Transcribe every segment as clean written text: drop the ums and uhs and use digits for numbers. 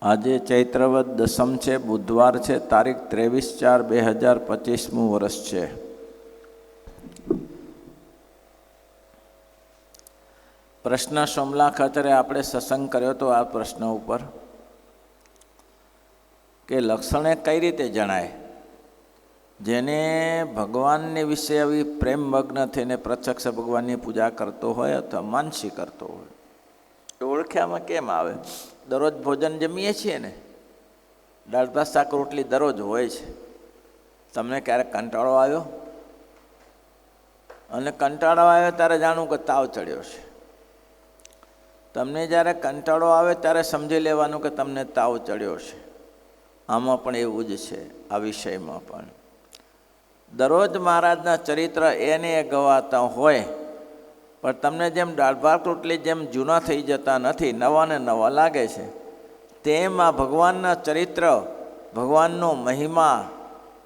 આજે ચૈત્રવદ દસમ છે, બુધવાર છે, તારીખ 23/4/2025 વર્ષ છે. પ્રશ્ન સોમલા ખાતરે આપણે સત્સંગ કર્યો હતો આ પ્રશ્ન ઉપર કે લક્ષણે કઈ રીતે જણાય. જેને ભગવાનને વિશે આવી પ્રેમમગ્ન થઈને પ્રત્યક્ષ ભગવાનની પૂજા કરતો હોય અથવા માનસી કરતો હોય એ ઓળખ્યામાં કેમ આવે? દરરોજ ભોજન જમીએ છીએ ને, દાળ ભાત શાક રોટલી દરરોજ હોય છે. તમને ક્યારેક કંટાળો આવ્યો? અને કંટાળો આવ્યો ત્યારે જાણવું કે તાવ ચડ્યો છે. તમને જ્યારે કંટાળો આવે ત્યારે સમજી લેવાનું કે તમને તાવ ચડ્યો છે. આમાં પણ એવું જ છે, આ વિષયમાં પણ. દરરોજ મહારાજના ચરિત્ર એને ગવાતા હોય, પણ તમને જેમ દાળ ભાત રોટલી જેમ જૂના થઈ જતા નથી, નવા ને નવા લાગે છે, તેમ આ ભગવાનના ચરિત્ર, ભગવાનનો મહિમા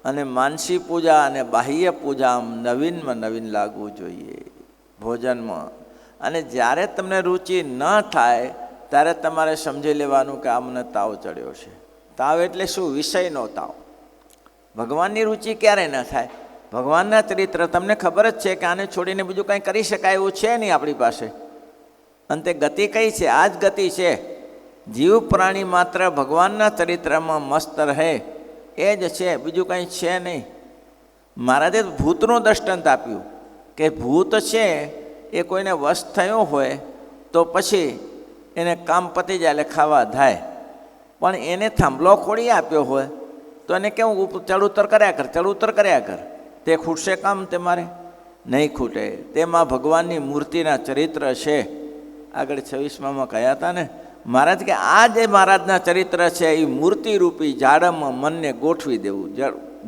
અને માનસી પૂજા અને બાહ્ય પૂજા આમ નવીનમાં નવીન લાગવું જોઈએ ભોજનમાં. અને જ્યારે તમને રુચિ ન થાય ત્યારે તમારે સમજી લેવાનું કે આ મને તાવ ચડ્યો છે. તાવ એટલે શું? વિષયનો તાવ. ભગવાનની રુચિ ક્યારે ન થાય? ભગવાનના ચરિત્ર તમને ખબર જ છે કે આને છોડીને બીજું કંઈ કરી શકાય એવું છે નહીં આપણી પાસે. અંતે ગતિ કઈ છે? આ જ ગતિ છે. જીવ પ્રાણી માત્ર ભગવાનના ચરિત્રમાં મસ્ત રહે એ જ છે, બીજું કંઈ છે નહીં. મહારાજે ભૂતનું દ્રષ્ટાંત આપ્યું કે ભૂત છે એ કોઈને વશ થયો હોય તો પછી એને કામ પતી જાય એટલે ખાવા થાય, પણ એને થાંભલો ખોડી આપ્યો હોય તો એને કેવું ચડ ઉતર કર્યા કર, ચડ ઉતર કર્યા કર. તે ખૂટશે કામ? તે મારે નહીં ખૂટે. તેમાં ભગવાનની મૂર્તિના ચરિત્ર છે. આગળ 26માં કહ્યા હતા ને મહારાજ કે આ જે મહારાજના ચરિત્ર છે એ મૂર્તિરૂપી ઝાડમાં મનને ગોઠવી દેવું,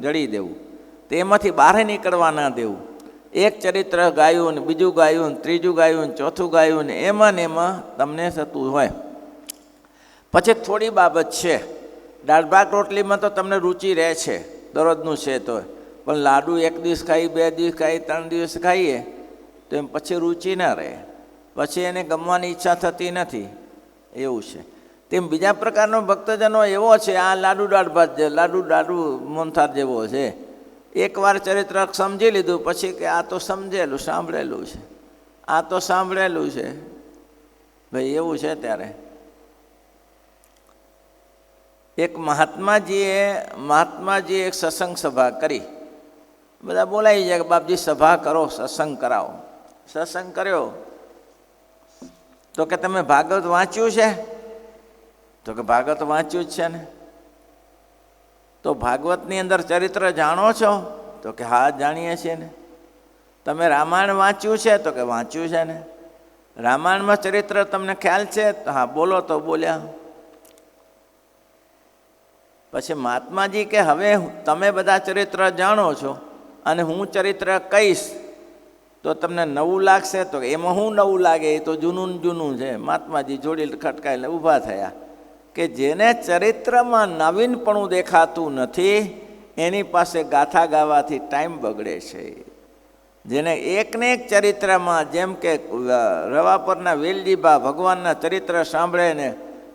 જડી દેવું, તેમાંથી બહાર નીકળવા ના દેવું. એક ચરિત્ર ગાયું ને બીજું ગાયું ને ત્રીજું ગાયું ને ચોથું ગાયું ને એમાં તમને થતું હોય. પછી થોડી બાબત છે, દાળ ભાત રોટલીમાં તો તમને રુચિ રહે છે, દરરોજનું છે તો, પણ લાડુ એક દિવસ ખાઈ, 2 દિવસ ખાઈ, 3 દિવસ ખાઈએ તો એમ પછી રુચિ ના રહે, પછી એને ગમવાની ઈચ્છા થતી નથી. એવું છે. તેમ બીજા પ્રકારનો ભક્તજનો એવો છે, આ લાડુ દાળ ભાત લાડુ મોહનથાળ જેવો છે. એકવાર ચરિત્ર સમજી લીધું પછી કે આ તો સમજેલું સાંભળેલું છે, આ તો સાંભળેલું છે ભાઈ, એવું છે. ત્યારે એક મહાત્માજીએ એક સત્સંગ સભા કરી. બધા બોલાવી જાય કે બાપજી સભા કરો, સત્સંગ કરાવો. સત્સંગ કર્યો તો કે તમે ભાગવત વાંચ્યું છે? તો કે ભાગવત વાંચ્યું જ છે ને. તો ભાગવતની અંદર ચરિત્ર જાણો છો? તો કે હા જાણીએ છીએ ને. તમે રામાયણ વાંચ્યું છે? તો કે વાંચ્યું છે ને. રામાયણમાં ચરિત્ર તમને ખ્યાલ છે? તો હા બોલો. તો બોલ્યા. પછી મહાત્માજી કે હવે તમે બધા ચરિત્ર જાણો છો અને હું ચરિત્ર કહીશ તો તમને નવું લાગશે? તો એમાં શું નવું લાગે? એ તો જૂનું છે. મહાત્માજી જોડી ખટકાઈને ઊભા થયા કે જેને ચરિત્રમાં નવીનપણું દેખાતું નથી એની પાસે ગાથા ગાવાથી ટાઈમ બગડે છે. જેને એકને એક ચરિત્રમાં, જેમ કે રવા પરના વેલજીબા ભગવાનના ચરિત્ર સાંભળે ને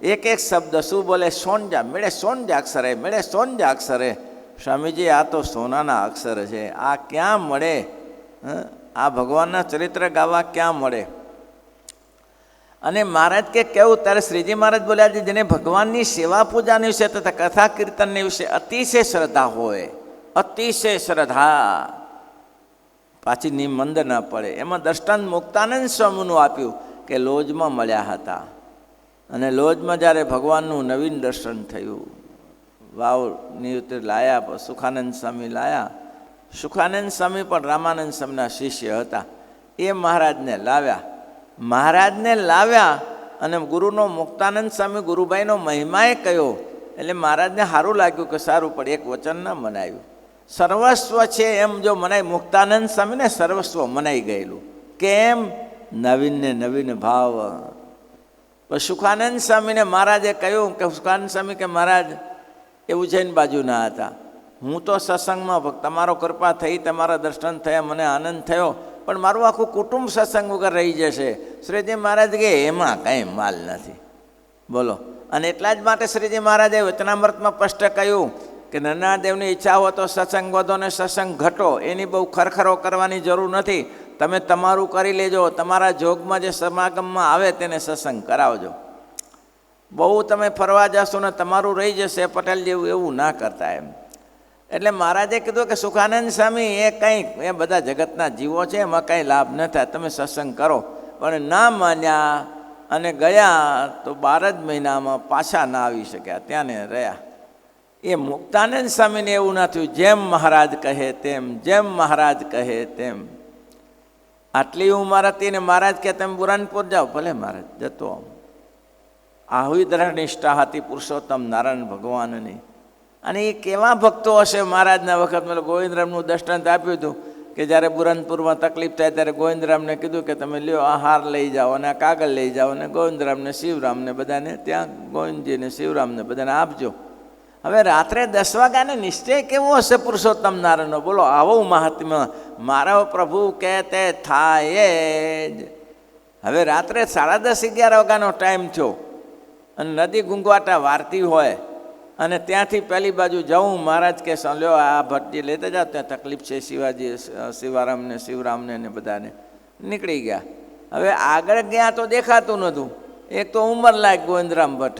એક એક શબ્દ શું બોલે? સોનજા મેળે સોનજા અક્ષરે, મેળે સોનજા અક્ષરે. સ્વામીજી આ તો સોનાના અક્ષર છે, આ ક્યાં મળે? આ ભગવાનના ચરિત્ર ગાવા ક્યાં મળે? અને મહારાજ કે કેવું? ત્યારે શ્રીજી મહારાજ બોલ્યા છે જેને ભગવાનની સેવા પૂજાની વિશે તથા કથા કીર્તનની વિશે અતિશય શ્રદ્ધા હોય, અતિશય શ્રદ્ધા, પાછી નિમંદ ન પડે. એમાં દ્રષ્ટાંત મુક્તાનંદ સ્વામીનું આપ્યું કે લોજમાં મળ્યા હતા અને લોજમાં જ્યારે ભગવાનનું નવીન દર્શન થયું, વાવની ઉત્તર લાયા, સુખાનંદ સ્વામી લાયા. સુખાનંદ સ્વામી પણ રામાનંદ સ્વામીના શિષ્ય હતા. એ મહારાજને લાવ્યા અને ગુરુનો મુક્તાનંદ સ્વામી ગુરુભાઈનો મહિમાએ કહ્યો. એટલે મહારાજને સારું લાગ્યું કે સારું, પણ એક વચન ન મનાયું. સર્વસ્વ છે એમ જો મનાય, મુક્તાનંદ સ્વામીને સર્વસ્વ મનાઈ ગયેલું. કેમ? નવીન ને નવીન ભાવ. સુખાનંદ સ્વામીને મહારાજે કહ્યું કે સુખાનંદ સ્વામી કે મહારાજ એ ઉજ્જૈન બાજુના હતા, હું તો સત્સંગમાં તમારો કૃપા થઈ, તમારા દર્શન થયા, મને આનંદ થયો, પણ મારું આખું કુટુંબ સત્સંગ વગર રહી જશે. શ્રીજી મહારાજ કે એમાં કંઈ માલ નથી. બોલો, અને એટલા જ માટે શ્રીજી મહારાજે વચનામૃતમાં સ્પષ્ટ કહ્યું કે નરનાદેવની ઈચ્છા હોય તો સત્સંગ વધો ને સત્સંગ ઘટો, એની બહુ ખરખરો કરવાની જરૂર નથી. તમે તમારું કરી લેજો, તમારા જોગમાં જે સમાગમમાં આવે તેને સત્સંગ કરાવજો. બહુ તમે ફરવા જશો ને તમારું રહી જશે પટેલ જેવું, એવું ના કરતા એમ. એટલે મહારાજે કીધું કે સુખાનંદ સ્વામી એ કંઈક એ બધા જગતના જીવો છે, એમાં કંઈ લાભ ન થાય, તમે સત્સંગ કરો. પણ ના માન્યા અને ગયા તો 12 જ મહિનામાં પાછા ના આવી શક્યા, ત્યાં ને રહ્યા. એ મુક્તાનંદ સ્વામીને એવું ના થયું, જેમ મહારાજ કહે તેમ, જેમ મહારાજ કહે તેમ. આટલી ઉંમર હતી ને મહારાજ કે તમે બુરાનપુર જાઓ, ભલે મહારાજ જતો આવું. આવી દ્રઢ નિષ્ઠા હતી પુરુષોત્તમ નારાયણ ભગવાનની. અને એ કેવા ભક્તો હશે મહારાજના વખતમાં. ગોવિંદરામનું દૃષ્ટાંત આપ્યું હતું કે જ્યારે બુરનપુરમાં તકલીફ થાય ત્યારે ગોવિંદરામને કીધું કે તમે લ્યો આ હાર લઈ જાઓ અને આ કાગળ લઈ જાઓ અને ગોવિંદરામને શિવરામને બધાને ત્યાં ગોવિંદજીને શિવરામને બધાને આપજો. હવે રાત્રે 10 વાગ્યાને નિશ્ચય કેવો હશે પુરુષોત્તમ નારાયણનો, બોલો. આવું મહાત્મ્ય મારો પ્રભુ કહે તે થાય જ. હવે રાત્રે 10:30 11 વાગ્યાનો ટાઈમ થયો અને નદી ગુંગવાટા વારતી હોય અને ત્યાંથી પહેલી બાજુ જવું, મહારાજ કે લ્યો આ ભટ્ટજી લેતા જાઓ, ત્યાં તકલીફ છે શિવાજી શિવારામને શિવરામને ને બધાને. નીકળી ગયા. હવે આગળ ગયા તો દેખાતું નહોતું. એક તો ઉંમર લાયક ગોવિંદરામ ભટ્ટ.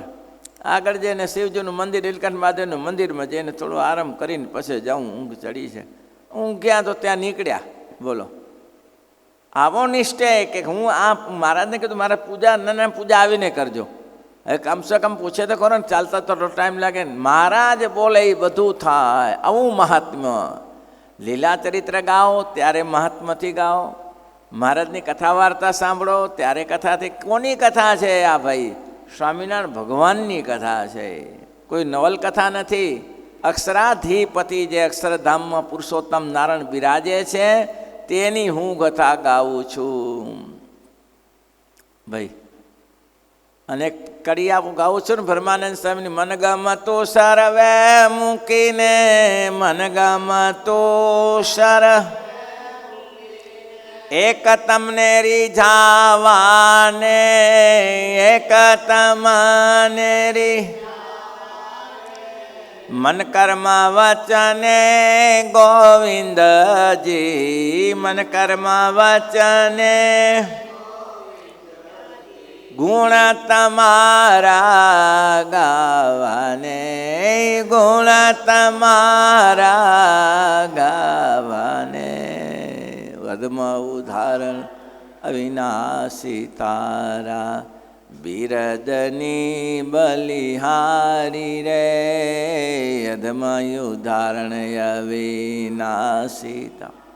આગળ જઈને શિવજીનું મંદિર, નીલકંઠ મહાદેવનું મંદિરમાં જઈને થોડો આરામ કરીને પછી જાઉં, ઊંઘ ચડી છે. ઊંઘ ગયા તો ત્યાં નીકળ્યા. બોલો, આવો નિશ્ચય કે હું આ મહારાજને કીધું મારે પૂજા ના પૂજા આવીને કરજો. હવે કમસે કમ પૂછે તો ખરો ને, ચાલતા તો ટાઈમ લાગે ને. મહારાજ બોલે એ બધું થાય. આવું મહાત્મ્ય. લીલા ચરિત્ર ગાઓ ત્યારે મહાત્માથી ગાઓ, મહારાજની કથા વાર્તા સાંભળો ત્યારે કથાથી. કોની કથા છે આ ભાઈ? સ્વામિનારાયણ ભગવાનની કથા છે, કોઈ નવલકથા નથી. અક્ષરાધિપતિ જે અક્ષરધામમાં પુરુષોત્તમ નારાયણ બિરાજે છે તેની હું કથા ગાઉં છું ભાઈ. અને કડિયા ગાઉં છું ને ભરમાનંદ સ્વામીની. મનગમતો સરવે મૂકીને, મનગમતો સર એક તમને રીઝાવાને, એક તમને મન કર્મ વચને ગોવિંદજી, મન કર્મ વચને ગુણ તમારા ગાવાને, ગુણ તમારા ગાવાને. વધમાં ઉદાહરણ અવિનાશી તારા, બિરદની બલિહારી રે. અધમાં ઉદાહરણ અવિનાશી તારા.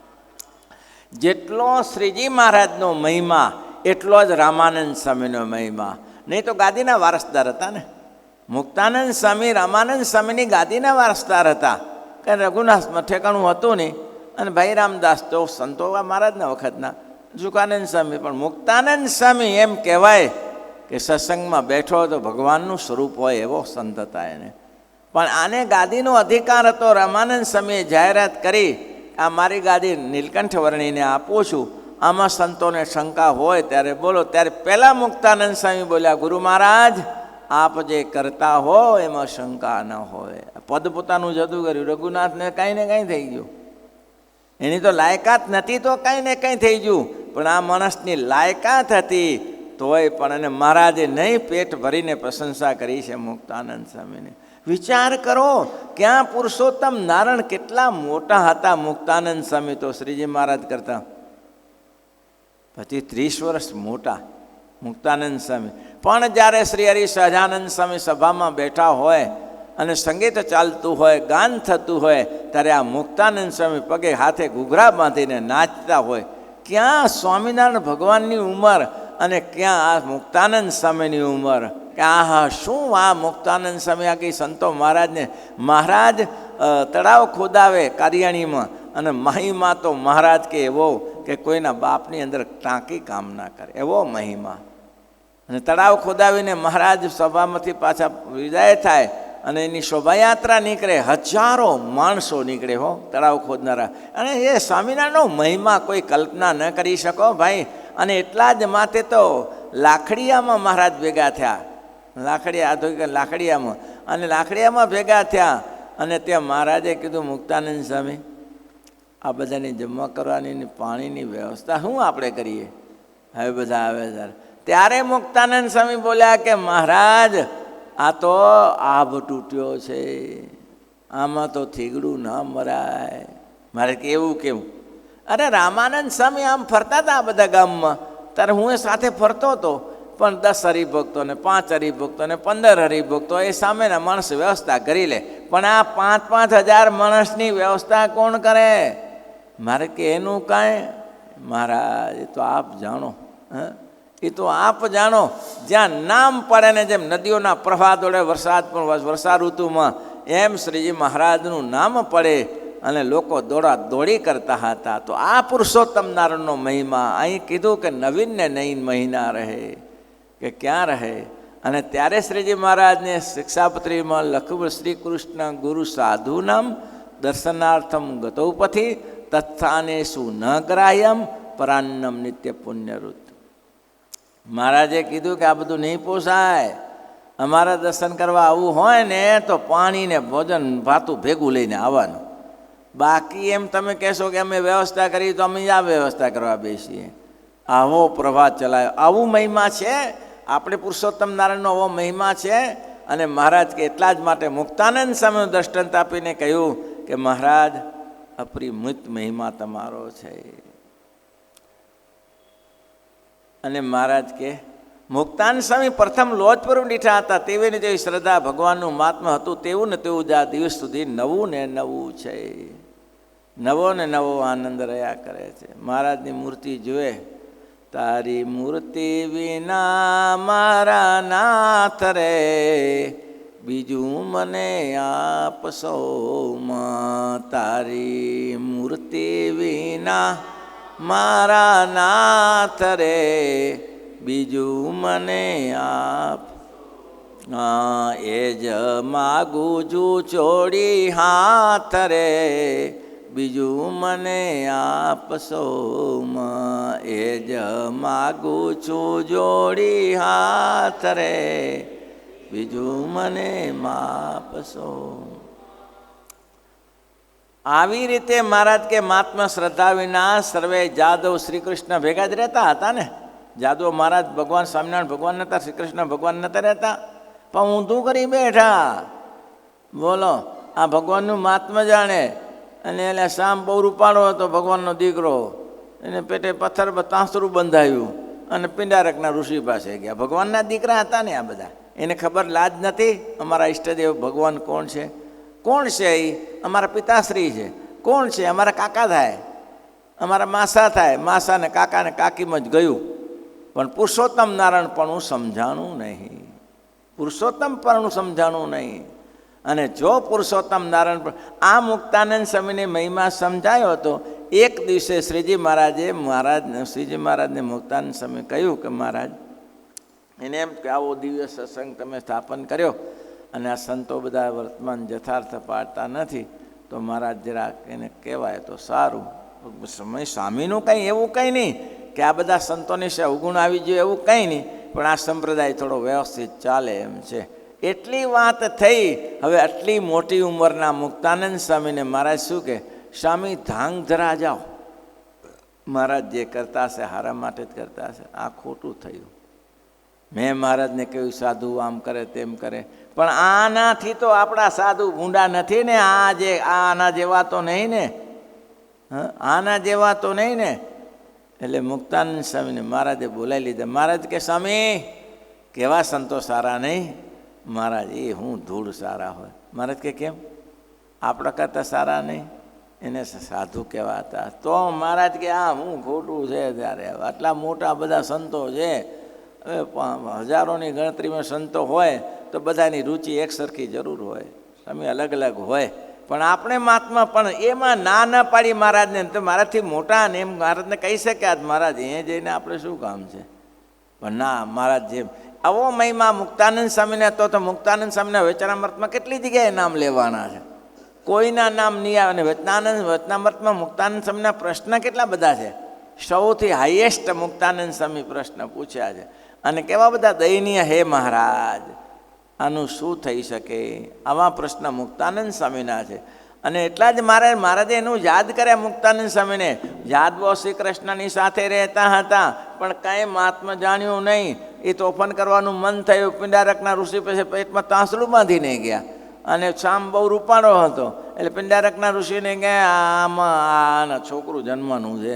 જેટલો શ્રીજી મહારાજનો મહિમા એટલો જ રામાનંદ સ્વામીનો મહિમા. નહીં તો ગાદીના વારસદાર હતા ને. મુક્તાનંદ સ્વામી રામાનંદ સ્વામીની ગાદીના વારસદાર હતા. કંઈ રઘુનાથમાં ઠેકાણું હતું નહીં. અને ભાઈ રામદાસ તો સંતો મહારાજના વખતના, સુખાનંદ સ્વામી. પણ મુક્તાનંદ સ્વામી એમ કહેવાય કે સત્સંગમાં બેઠો તો ભગવાનનું સ્વરૂપ હોય એવો સંત હતા એને. પણ આને ગાદીનો અધિકાર હતો. રામાનંદ સ્વામીએ જાહેરાત કરી, આ મારી ગાદી નીલકંઠ વર્ણીને આપું છું, આમાં સંતોને શંકા હોય ત્યારે બોલો. ત્યારે પહેલાં મુક્તાનંદ સ્વામી બોલ્યા, ગુરુ મહારાજ આપ જે કરતા હો એમાં શંકા ન હોય. પદ પોતાનું જતું કર્યું. રઘુનાથને કાંઈ ને કાંઈ થઈ ગયું. એની તો લાયકાત નથી તો કાંઈ ને કાંઈ થઈ ગયું. પણ આ માણસની લાયકાત હતી તોય પણ એને મહારાજે નહીં પેટ ભરીને પ્રશંસા કરી છે મુક્તાનંદ સ્વામીને. વિચાર કરો ક્યાં પુરુષોત્તમ નારાયણ કેટલા મોટા હતા મુક્તાનંદ સ્વામી તો શ્રીજી મહારાજ કરતા. પછી 30 વર્ષ મોટા મુક્તાનંદ સ્વામી. પણ જ્યારે શ્રી હરિ સહજાનંદ સ્વામી સભામાં બેઠા હોય અને સંગીત ચાલતું હોય, ગાન થતું હોય, ત્યારે આ મુક્તાનંદ સ્વામી પગે હાથે ઘૂઘરા બાંધીને નાચતા હોય. ક્યાં સ્વામિનારાયણ ભગવાનની ઉંમર અને ક્યાં આ મુક્તાનંદ સ્વામીની ઉંમર. કે આ શું આ મુક્તાનંદ સ્વામી આખી સંતો મહારાજને, મહારાજ તળાવ ખોદાવે કારિયાણીમાં અને મહિમા તો મહારાજ કે એવો કે કોઈના બાપની અંદર ટાંકી કામ ના કરે એવો મહિમા. અને તળાવ ખોદાવીને મહારાજ સભામાંથી પાછા વિદાય થાય અને એની શોભાયાત્રા નીકળે. હજારો માણસો નીકળે હો તળાવ ખોદનારા. અને એ સ્વામિનારાયણનો મહિમા કોઈ કલ્પના ન કરી શકો ભાઈ. અને એટલા જ માથે તો લાખડીયામાં મહારાજ ભેગા થયા. લાકડિયા તો કે લાકડિયામાં, અને લાકડિયામાં ભેગા થયા. અને ત્યાં મહારાજે કીધું, મુક્તાનંદ સ્વામી, આ બધાની જમવા કરવાની પાણીની વ્યવસ્થા શું આપણે કરીએ? હવે બધા આવે ત્યારે મુક્તાનંદ સ્વામી બોલ્યા કે મહારાજ, આ તો આભ તૂટ્યો છે, આમાં તો થીગડું ના મરાય. મારે કેવું કેવું? અરે રામાનંદ સ્વામી આમ ફરતા હતા આ બધા ગામમાં, ત્યારે હું એ સાથે ફરતો હતો, પણ 10 હરિભક્તો ને 5 હરિભક્તો ને 15 હરિભક્તો એ સામેના માણસ વ્યવસ્થા કરી લે, પણ આ 5-5 હજાર માણસની વ્યવસ્થા કોણ કરે? મારે કે એનું કાંઈ મહારાજ, એ તો આપ જાણો. એ તો આપ જાણો. જ્યાં નામ પડે ને, જેમ નદીઓના પ્રવાહ દોડે વર્ષા ઋતુમાં, એમ શ્રીજી મહારાજનું નામ પડે અને લોકો દોડા દોડી કરતા હતા. તો આ પુરુષોત્તમ નારાયણનો મહિમા અહીં કીધું કે નવીન ને નયન મહિના રહે કે ક્યાં રહે. અને ત્યારે શ્રીજી મહારાજને શિક્ષાપત્રીમાં લખ્યું, શ્રી કૃષ્ણ ગુરુ સાધુ નામ દર્શનાર્થમ ગતૌપથી તત્સ્થાનેષુ ન ગ્રાહ્યમ પરાન્નમ નિત્ય પુણ્યરુત. મહારાજે કીધું કે આ બધું નહીં પોસાય. અમારા દર્શન કરવા આવવું હોય ને તો પાણી ને ભોજન ભાતું ભેગું લઈને આવવાનું. બાકી એમ તમે કહેશો કે અમે વ્યવસ્થા કરી તો અમે આ વ્યવસ્થા કરવા બેસીએ. આવો પ્રવાહ ચલાવ્યો, આવું મહિમા છે આપણે પુરુષોત્તમ નારાયણનો, આવો મહિમા છે. અને મહારાજ કે એટલા જ માટે મુક્તાનંદ સ્વામીનું દ્રષ્ટાંત આપીને કહ્યું કે મહારાજ, અપરિમિત મહિમા તમારો છે. અને મહારાજ કે મુક્તાનંદ સ્વામી પ્રથમ લોજપુર દીઠા હતા, તેવીને જેવી શ્રદ્ધા ભગવાનનું મહાત્મા હતું, તેવું ને તેવું જ આ દિવસ સુધી નવું ને નવું છે. નવો ને નવો આનંદ રહ્યા કરે છે. મહારાજની મૂર્તિ જુએ, તારી મૂર્તિ વિના મારા નાથ રે, બીજું મને આપશો માં. તારી મૂર્તિ વિના મારા નાથ રે, બીજું મને આપ. એ જ માગું છું છોડી હાથ રે, બીજું મને આપશો માં. એ જ માગું છું જોડી હાથ રે, બીજું મને માપશો. આવી રીતે મહારાજ કે મહાત્મા શ્રદ્ધા વિના સર્વે જાદવ શ્રી કૃષ્ણ ભેગા જ રહેતા હતા ને. જાદવ મહારાજ ભગવાન સ્વામિનારાયણ ભગવાન નતા, શ્રી કૃષ્ણ ભગવાન નતા રહેતા, પણ ઊંધું કરી બેઠા. બોલો, આ ભગવાનનું મહાત્મા જાણે. અને એટલે શામ બહુ રૂપાળો હતો, ભગવાનનો દીકરો, એને પેટે પથ્થર તાંસરું બંધાયું અને પિંડારકના ઋષિ પાસે ગયા. ભગવાનના દીકરા હતા ને આ બધા. એને ખબર લાજ નથી અમારા ઈષ્ટદેવ ભગવાન કોણ છે. કોણ છે એ? અમારા પિતાશ્રી છે. કોણ છે? અમારા કાકા થાય, અમારા માસા થાય. માસા ને કાકા ને કાકીમાં જ ગયું, પણ પુરુષોત્તમ નારાયણ પણ સમજાણું નહીં. પુરુષોત્તમ પણ સમજાણું નહીં. અને જો પુરુષોત્તમ નારાયણ આ મુક્તાનંદ સ્વામીને મહિમા સમજાયો હતો, એક દિવસે શ્રીજી મહારાજને મુક્તાનંદ સ્વામી કહ્યું કે મહારાજ, એને એમ કે આવો દિવ્ય સત્સંગ તમે સ્થાપન કર્યો અને આ સંતો બધા વર્તમાન યથાર્થ પાડતા નથી, તો મહારાજ જરાક એને કહેવાય તો સારું. સમય સ્વામીનું કંઈ એવું કંઈ નહીં કે આ બધા સંતોની છે અવગુણ આવી જોઈએ, એવું કંઈ નહીં, પણ આ સંપ્રદાય થોડો વ્યવસ્થિત ચાલે એમ છે. એટલી વાત થઈ. હવે આટલી મોટી ઉંમરના મુક્તાનંદ સ્વામીને મહારાજ શું કે, સ્વામી ધાંગધ્રા જાઓ. મહારાજ જે કરતા હશે હારા માટે જ કરતા હશે. આ ખોટું થયું. મેં મહારાજને કહ્યું સાધુ આમ કરે તેમ કરે, પણ આનાથી તો આપણા સાધુ ભૂંડા નથી ને. આના જેવા તો નહીં ને. આના જેવા તો નહીં ને. એટલે મુક્તાનંદ સ્વામીને મહારાજે બોલાવી લીધા. મહારાજ કે સ્વામી કેવા સંતો સારા નહીં? મહારાજ એ હું ધૂળ સારા હોય. મહારાજ કે કેમ? આપણા કરતાં સારા નહીં? એને સાધુ કહેવાતા. તો મહારાજ કે આ હું ખોટું છે. ત્યારે આટલા મોટા બધા સંતો છે, હવે હજારોની ગણતરીમાં સંતો હોય તો બધાની રુચિ એક સરખી જરૂર હોય, તમે અલગ અલગ હોય. પણ આપણે મહાત્મા પણ એમાં ના પાડી મહારાજને. તો મારાથી મોટા ને એમ મહારાજને કહી શકે આજ મહારાજ, એ જઈને આપણે શું કામ છે? પણ ના, મહારાજ જેમ આવો મહિમા મુક્તાનંદ સ્વામીને હતો, તો મુક્તાનંદ સ્વામીના વચનામૃતમાં કેટલી જગ્યાએ નામ લેવાના છે, કોઈના નામ નહીં આવે. અને વચનામૃતમાં મુક્તાનંદ સ્વામીના પ્રશ્ન કેટલા બધા છે. સૌથી હાઈએસ્ટ મુક્તાનંદ સ્વામી પ્રશ્ન પૂછ્યા છે. અને કેવા બધા દયનીય, હે મહારાજ આનું શું થઈ શકે? આવા પ્રશ્ન મુક્તાનંદ સ્વામીના છે. અને એટલા જ મહારાજે એનું યાદ કર્યા મુક્તાનંદ સ્વામીને. યાદવો શ્રી કૃષ્ણની સાથે રહેતા હતા, પણ કાંઈ મહાત્મા જાણ્યું નહીં. એ તોફાન કરવાનું મન થયું. પિંડારકના ઋષિ પછી પેટમાં તાંસળું બાંધીને ગયા. અને શામ બહુ રૂપાળો હતો, એટલે પિંડારકના ઋષિને ગયા આમાં આના છોકરું જન્મનું છે,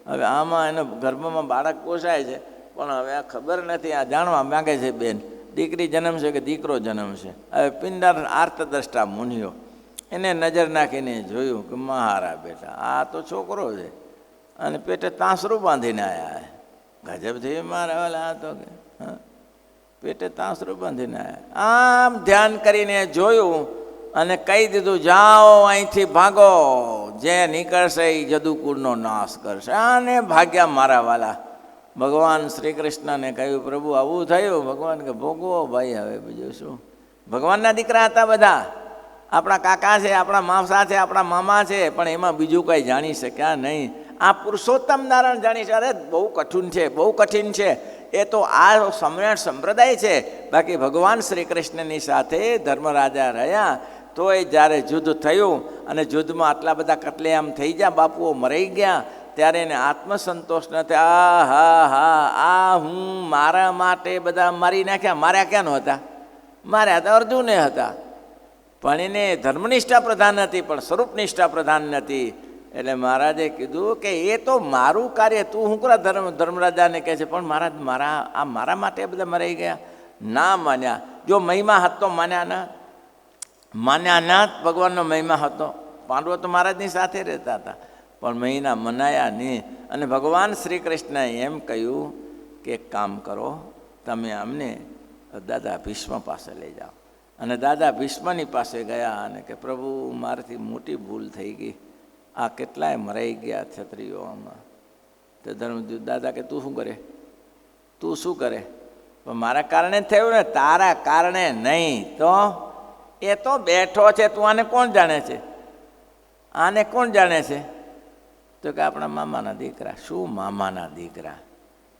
હવે આમાં એને ગર્ભમાં બાળક પોસાય છે, પણ હવે આ ખબર નથી, આ જાણવા માંગે છે બેન, દીકરી જન્મ છે કે દીકરો જન્મ છે. હવે પિંડાર આર્તદ્રષ્ટા મુનિઓ એને નજર નાખીને જોયું કે મહારા બેટા આ તો છોકરો છે અને પેટે તાંસરું બાંધીને આવ્યા. ગજબ થઈ મારા વાલા તો કે પેટે તાંસરું બાંધીને આવ્યા. આમ ધ્યાન કરીને જોયું અને કહી દીધું, જાઓ અહીંથી ભાગો, જે નીકળશે એ જદુકુળનો નાશ કરશે. આને ભાગ્યા મારા વાલા. ભગવાન શ્રી કૃષ્ણને કહ્યું, પ્રભુ આવું થયું. ભગવાન કે ભોગવો ભાઈ, હવે બીજું શું. ભગવાનના દીકરા હતા બધા, આપણા કાકા છે, આપણા માવસા છે, આપણા મામા છે, પણ એમાં બીજું કંઈ જાણી શક્યા નહીં. આ પુરુષોત્તમ નારાયણ જાણી છે. અરે બહુ કઠિન છે, બહુ કઠિન છે. એ તો આ સમ્રાટ સંપ્રદાય છે. બાકી ભગવાન શ્રી કૃષ્ણની સાથે ધર્મરાજા રહ્યા, તોય જ્યારે યુદ્ધ થયું અને યુદ્ધમાં આટલા બધા કતલેઆમ થઈ ગયા, બાપુઓ મરાઈ ગયા, ત્યારે એને આત્મસંતોષ નથી. આ હા હા આ હું મારા માટે બધા મારી નાખ્યા. માર્યા ક્યાં નહોતા? માર્યા તો અર્જુને હતા, પણ એને ધર્મનિષ્ઠા પ્રધાન નથી, પણ સ્વરૂપનિષ્ઠા પ્રધાન નથી. એટલે મહારાજે કીધું કે એ તો મારું કાર્ય, તું શું કરા ધર્મરાજાને કહે છે, પણ મહારાજ મારા માટે બધા મરાઈ ગયા. ના માન્યા. જો મહિમા હતો માન્યા ના, ભગવાનનો મહિમા હતો. પાંડવો તો મહારાજની સાથે રહેતા હતા, પણ મહિના મનાયા નહીં. અને ભગવાન શ્રી કૃષ્ણએ એમ કહ્યું કે એક કામ કરો, તમે અમને દાદા ભીષ્મ પાસે લઈ જાઓ. અને દાદા ભીષ્મની પાસે ગયા અને કે પ્રભુ મારાથી મોટી ભૂલ થઈ ગઈ, આ કેટલાય મરાઈ ગયા ક્ષત્રિયોમાં. તો ધર્મદૂત દાદા કે તું શું કરે, તું શું કરે? પણ મારા કારણે થયું ને, તારા કારણે નહીં. તો એ તો બેઠો છે, તું આને કોણ જાણે છે? આને કોણ જાણે છે? તો કે આપણા મામાના દીકરા. શું મામાના દીકરા?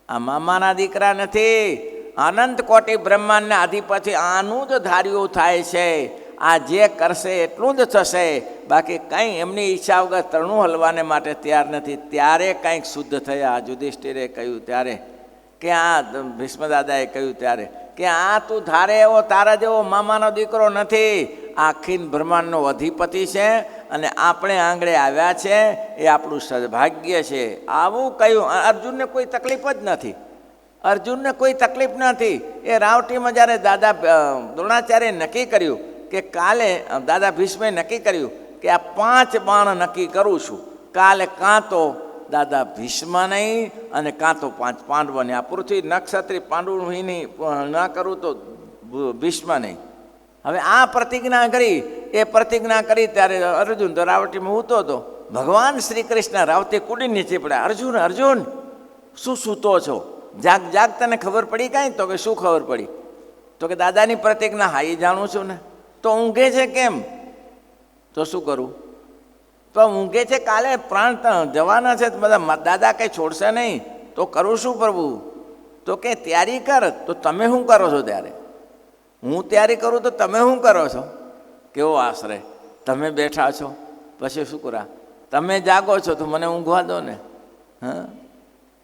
આ મામાના દીકરા નથી. અનંત કોટી બ્રહ્માંડના અધિપતિ આનું જ ધાર્યું થાય છે. આ જે કરશે એટલું જ થશે, બાકી કંઈ એમની ઈચ્છા વગર તરણું હલવાને માટે તૈયાર નથી. ત્યારે કંઈક શુદ્ધ થયા. યુધિષ્ઠિરે કહ્યું ત્યારે, કે આ ભીષ્મ દાદાએ કહ્યું ત્યારે કે આ તું ધારે એવો તારા જેવો મામાનો દીકરો નથી. આખી બ્રહ્માંડનો અધિપતિ છે અને આપણે આંગળે આવ્યા છે, એ આપણું સદભાગ્ય છે. આવું કહ્યું. અર્જુનને કોઈ તકલીફ જ નથી. અર્જુનને કોઈ તકલીફ નથી. એ રાવટીમાં જ્યારે દાદા દ્રોણાચાર્યે નક્કી કર્યું કે કાલે, દાદા ભીષ્મે નક્કી કર્યું કે આ 5 બાણ નક્કી કરું છું, કાલે કાં તો દાદા ભીષ્મ નહીં અને કાં તો 5 પાંડવોને. આ પૃથ્વી નક્ષત્રી પાંડવોની ના કરું તો ભીષ્મ નહીં. હવે આ પ્રતિજ્ઞા કરી. એ પ્રતિજ્ઞા કરી ત્યારે અર્જુન તો રાવટીમાં ઊતો હતો. ભગવાન શ્રી કૃષ્ણ રાવટી કૂડી નીચે પડ્યા. અર્જુન અર્જુન શું સૂતો છો? જાગ જાગ, તને ખબર પડી કાંઈ? તો કે શું ખબર પડી? તો કે દાદાની પ્રતિજ્ઞા. હા, એ જાણું છું ને. તો ઊંઘે છે કેમ? તો શું કરું? તો ઊંઘે છે, કાલે પ્રાણ જવાના છે, બધા દાદા કંઈ છોડશે નહીં. તો કરું શું પ્રભુ? તો કે તૈયારી કર. તો તમે શું કરો છો ત્યારે? હું તૈયારી કરું તો તમે શું કરો છો? કેવો આશ્રય! તમે બેઠા છો, પછી શું કરા? તમે જાગો છો તો મને ઊંઘવા દો ને. હા,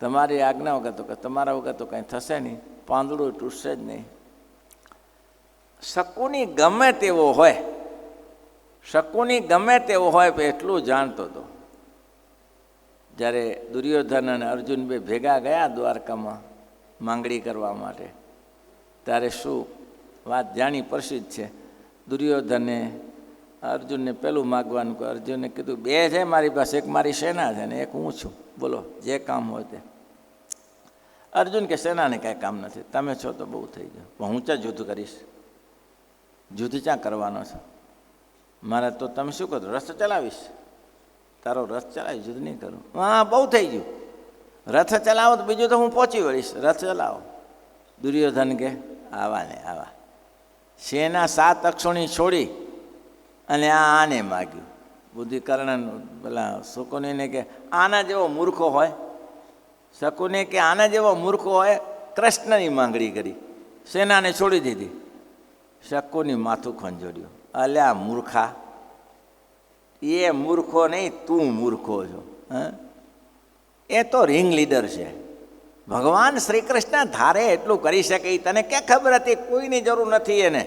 તમારી આજ્ઞા વગર તો કે તમારા વગર તો કંઈ થશે નહીં. પાંદડું તૂટશે જ નહીં. શકુની ગમે તેવો હોય, શકુની ગમે તેવો હોય, એટલું જાણતો હતો. જ્યારે દુર્યોધન અને અર્જુન બે ભેગા ગયા દ્વારકામાં માંગણી કરવા માટે, ત્યારે શું વાત જાણી પ્રસિદ્ધ છે. દુર્યોધને અર્જુનને પેલું માગવાનું કે અર્જુને કીધું 2 છે મારી પાસે, એક મારી સેના છે ને એક હું છું, બોલો જે કામ હોય તે. અર્જુન કે સેનાને કાંઈ કામ નથી, તમે છો તો બહુ થઈ ગયું, પણ હું ક્યાં યુદ્ધ કરીશ? યુદ્ધ ક્યાં કરવાનો છે મારે? તો તમે શું કરો? રથ ચલાવીશ. તારો રથ ચલાવીશ, યુદ્ધ નહીં કરું. હા, બહુ થઈ ગયું. રથ ચલાવો તો બીજું તો હું પહોંચી વળીશ. રથ ચલાવો. દુર્યોધન કે આવા ને આવા. સેના 7 અક્ષોણી છોડી અને આને માગ્યું. બુદ્ધિકર્ણ પેલા શકુનીને કે આના જેવો મૂર્ખો હોય. શકુને કે આના જેવો મૂર્ખો હોય. કૃષ્ણની માંગણી કરી, સેનાને છોડી દીધી. શકુની માથું ખંજોડ્યું. અલ્યા મૂર્ખા, એ મૂર્ખો નહીં, તું મૂર્ખો છો. એ તો રિંગ લીડર છે. ભગવાન શ્રી કૃષ્ણ ધારે એટલું કરી શકે. તને ક્યાં ખબર હતી? કોઈની જરૂર નથી એને.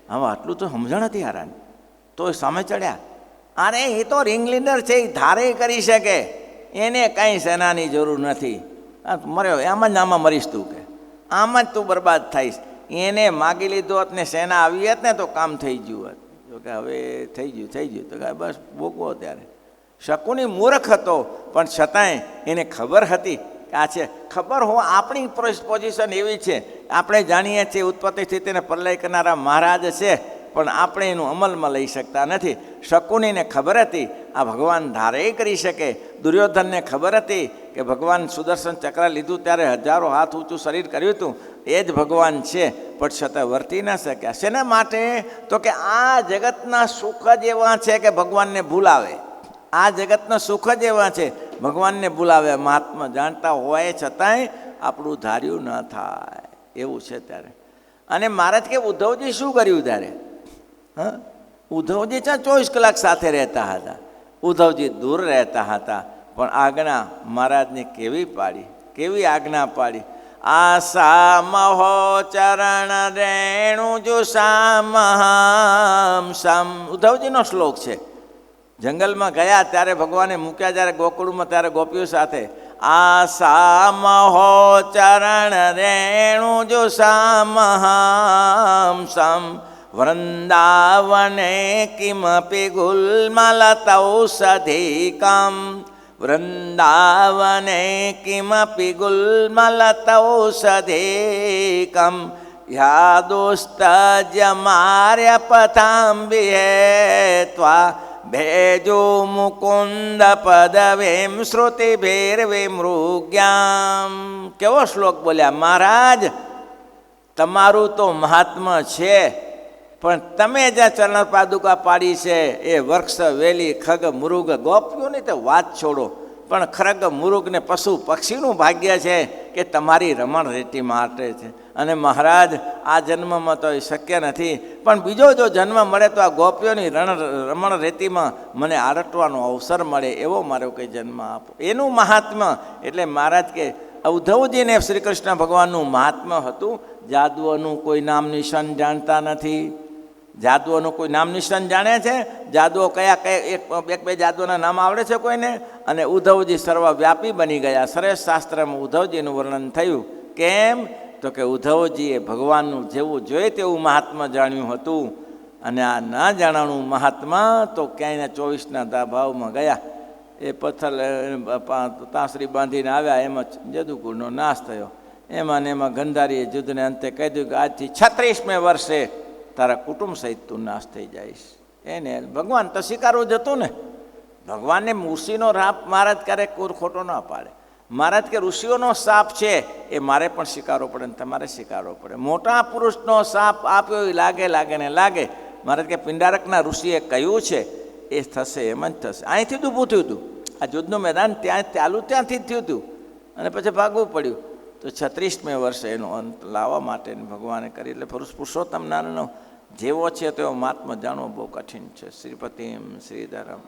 હવે આટલું તો સમજણ હતી હારાને, તો સામે ચડ્યા. અરે એ તો રિંગ લીડર છે, એ ધારે કરી શકે, એને કાંઈ સેનાની જરૂર નથી. મર્યો આમ જ આમાં મરીશ તું, કે આમ જ તું બરબાદ થઈશ. એને માગી લીધો હોત ને સેના આવી હોત ને તો કામ થઈ ગયું હોત. જો કે હવે થઈ ગયું તો કે બસ ભોગવો. ત્યારે શકુની મૂર્ખ હતો, પણ છતાંય એને ખબર હતી કે આ છે. ખબર હો, આપણી પોઝિશન એવી છે, આપણે જાણીએ છીએ ઉત્પત્તિ સ્થિતિને પ્રલય કરનારા મહારાજ છે, પણ આપણે એનું અમલમાં લઈ શકતા નથી. શકુનીને ખબર હતી આ ભગવાન ધારે કરી શકે. દુર્યોધનને ખબર હતી કે ભગવાન સુદર્શન ચક્ર લીધું ત્યારે હજારો હાથ ઊંચું શરીર કર્યું હતું, એ જ ભગવાન છે, પણ છતાં વર્તી ન શક્યા. શેના માટે? તો કે આ જગતના સુખ જ એવા છે કે ભગવાનને ભૂલાવે. આ જગતના સુખ જ એવા છે, ભગવાનને ભૂલાવે. મહાત્મા જાણતા હોય છતાંય આપણું ધાર્યું ન થાય એવું છે ત્યારે. અને મહારાજ કે ઉદ્ધવજી શું કર્યું ત્યારે? ઉદ્ધવજી 24 કલાક સાથે રહેતા હતા. ઉદ્ધવજી દૂર રહેતા હતા, પણ આજ્ઞા મહારાજને કેવી પાડી, કેવી આજ્ઞા પાડી. આશા મહો ચરણ રેણુ જો સામ સામ. ઉદ્ધવજીનો શ્લોક છે. જંગલમાં ગયા ત્યારે ભગવાને મૂક્યા જ્યારે ગોકુળમાં, ત્યારે ગોપીઓ સાથે આશા મહો ચરણ રેણુ જો સામ સામ વૃંદાવને કિમપી ગુલ્મલતૌષધિકમ. વૃંદાવને કિમપી ગુલ્મલતૌષધિકમ યાદુસ્તજમાર્ય પથાંબિહે ત્વા ભેજો મુકુંદ પદવીમ શ્રુતિભિર્વિમૃગ્યામ. કેવો શ્લોક બોલ્યા મહારાજ! તમારું તો મહાત્મા છે, પણ તમે જ્યાં ચરણ પાદુકા પાડી છે એ વૃક્ષ, વેલી, ખગ, મૃગ, ગોપીઓની તો વાત છોડો, પણ ખરગ, મૃગ ને પશુ પક્ષીનું ભાગ્ય છે કે તમારી રમણ રેતી માટે છે. અને મહારાજ આ જન્મમાં તો એ શક્ય નથી, પણ બીજો જો જન્મ મળે તો આ ગોપીઓની રમણ રેતીમાં મને આરટવાનો અવસર મળે એવો મારો કંઈ જન્મ આપો. એનું મહાત્મા એટલે મહારાજ કે ઉદ્ધવજીને શ્રી કૃષ્ણ ભગવાનનું મહાત્મા હતું. જાદુઓનું કોઈ નામ નિશાન જાણતા નથી. જાદુઓનું કોઈ નામ નિશાન જાણે છે? જાદુઓ કયા એક બે જાદુઓના નામ આવડે છે કોઈને? અને ઉદ્ધવજી સર્વવ્યાપી બની ગયા. સરસ શાસ્ત્રમાં ઉદ્ધવજીનું વર્ણન થયું. કેમ? તો કે ઉદ્ધવજીએ ભગવાનનું જેવું જોઈએ તેવું મહાત્મા જાણ્યું હતું. અને આ ના જાણવાનું મહાત્મા તો ક્યાંયના 24ના ભાવમાં ગયા. એ પથ્થર તાંસરી બાંધીને આવ્યા, એમાં જદુકુળનો નાશ થયો. એમાં ને એમાં ગંધારીએ યુદ્ધને અંતે કહી દીધું કે આજથી 36મે વર્ષે તારા કુટુંબ સહિત તું નાશ થઈ જઈશ. એને ભગવાન તો સ્વીકારવું જ હતું ને. ભગવાનને ઋષિનો રાપ મહારાજ ક્યારેક ખોટો ના પાડે. મહારાજ કે ઋષિઓનો સાપ છે એ મારે પણ સ્વીકારવો પડે ને તમારે સ્વીકારવો પડે. મોટા પુરુષનો સાપ આપ્યો એ લાગે ને લાગે. મહારાજ કે પિંડારકના ઋષિએ કહ્યું છે એ થશે, એમ જ થશે. અહીંથી જ ઊભું થયું હતું. આ યુદ્ધનું મેદાન ત્યાંથી જ થયું હતું અને પછી ભાગવું પડ્યું. તો 36મે વર્ષે એનો અંત લાવવા માટે ભગવાને કરી. એટલે પુરુષોત્તમ નારાયણનો જેવો છે તેવો મહાત્મા જાણવો બહુ કઠિન છે. શ્રીપતિમ શ્રીધરમ.